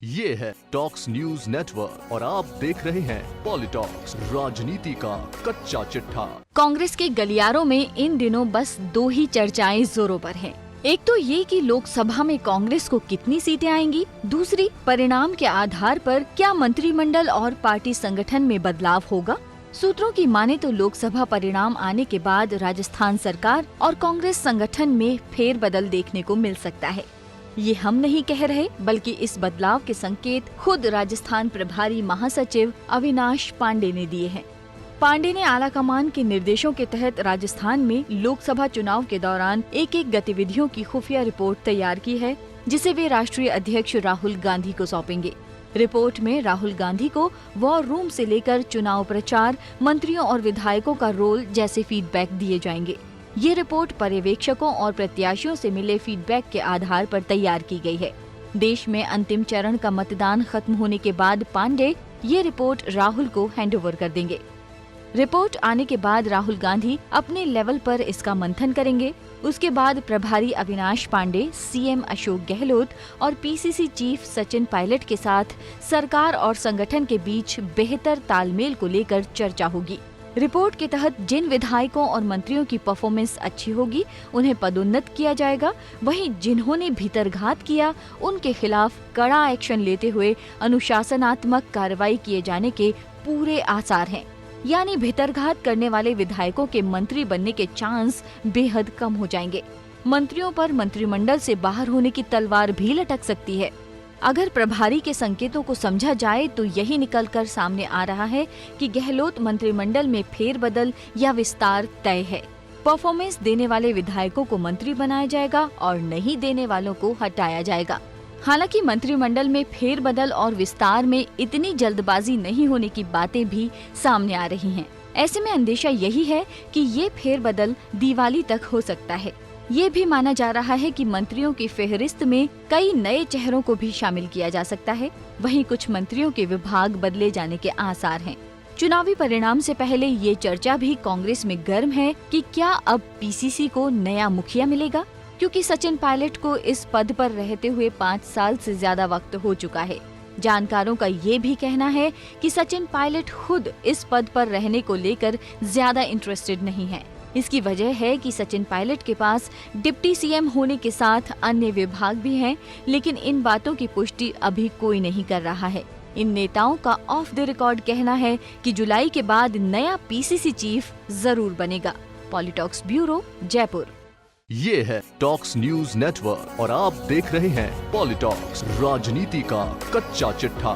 ये है talks news network और आप देख रहे हैं पॉलिटॉक्स, राजनीति का कच्चा चिट्ठा। कांग्रेस के गलियारों में इन दिनों बस दो ही चर्चाएं जोरों पर हैं। एक तो ये कि लोकसभा में कांग्रेस को कितनी सीटें आएंगी, दूसरी परिणाम के आधार पर क्या मंत्रिमंडल और पार्टी संगठन में बदलाव होगा। सूत्रों की माने तो लोकसभा परिणाम आने के बाद राजस्थान सरकार और कांग्रेस संगठन में फेरबदल देखने को मिल सकता है। ये हम नहीं कह रहे, बल्कि इस बदलाव के संकेत खुद राजस्थान प्रभारी महासचिव अविनाश पांडे ने दिए हैं। पांडे ने आलाकमान के निर्देशों के तहत राजस्थान में लोकसभा चुनाव के दौरान एक गतिविधियों की खुफिया रिपोर्ट तैयार की है, जिसे वे राष्ट्रीय अध्यक्ष राहुल गांधी को सौंपेंगे। रिपोर्ट में राहुल गांधी को वॉर रूम से लेकर चुनाव प्रचार, मंत्रियों और विधायकों का रोल जैसे फीडबैक दिए जाएंगे। ये रिपोर्ट पर्यवेक्षकों और प्रत्याशियों से मिले फीडबैक के आधार पर तैयार की गई है। देश में अंतिम चरण का मतदान खत्म होने के बाद पांडे ये रिपोर्ट राहुल को हैंडओवर कर देंगे। रिपोर्ट आने के बाद राहुल गांधी अपने लेवल पर इसका मंथन करेंगे। उसके बाद प्रभारी अविनाश पांडे, सीएम अशोक गहलोत और पीसीसी चीफ सचिन पायलट के साथ सरकार और संगठन के बीच बेहतर तालमेल को लेकर चर्चा होगी। रिपोर्ट के तहत जिन विधायकों और मंत्रियों की परफॉर्मेंस अच्छी होगी उन्हें पदोन्नत किया जाएगा। वहीं जिन्होंने भीतरघात किया उनके खिलाफ कड़ा एक्शन लेते हुए अनुशासनात्मक कार्रवाई किए जाने के पूरे आसार हैं। यानी भीतरघात करने वाले विधायकों के मंत्री बनने के चांस बेहद कम हो जाएंगे। मंत्रियों पर मंत्रिमंडल से बाहर होने की तलवार भी लटक सकती है। अगर प्रभारी के संकेतों को समझा जाए तो यही निकलकर सामने आ रहा है कि गहलोत मंत्रिमंडल में फेरबदल या विस्तार तय है। परफॉर्मेंस देने वाले विधायकों को मंत्री बनाया जाएगा और नहीं देने वालों को हटाया जाएगा। हालांकि मंत्रिमंडल में फेरबदल और विस्तार में इतनी जल्दबाजी नहीं होने की बातें भी सामने आ रही हैं। ऐसे में अंदेशा यही है कि ये फेरबदल दिवाली तक हो सकता है। ये भी माना जा रहा है कि मंत्रियों की फेहरिस्त में कई नए चेहरों को भी शामिल किया जा सकता है। वहीं कुछ मंत्रियों के विभाग बदले जाने के आसार हैं। चुनावी परिणाम से पहले ये चर्चा भी कांग्रेस में गर्म है कि क्या अब पीसीसी को नया मुखिया मिलेगा, क्योंकि सचिन पायलट को इस पद पर रहते हुए 5 साल से ज्यादा वक्त हो चुका है। जानकारों का ये भी कहना है कि सचिन पायलट खुद इस पद पर रहने को लेकर ज्यादा इंटरेस्टेड नहीं है। इसकी वजह है कि सचिन पायलट के पास डिप्टी सीएम होने के साथ अन्य विभाग भी हैं, लेकिन इन बातों की पुष्टि अभी कोई नहीं कर रहा है। इन नेताओं का ऑफ द रिकॉर्ड कहना है कि जुलाई के बाद नया पीसीसी चीफ जरूर बनेगा। पॉलिटॉक्स ब्यूरो, जयपुर। ये है टॉक्स न्यूज नेटवर्क और आप देख रहे हैं पॉलिटॉक्स, राजनीति का कच्चा चिट्ठा।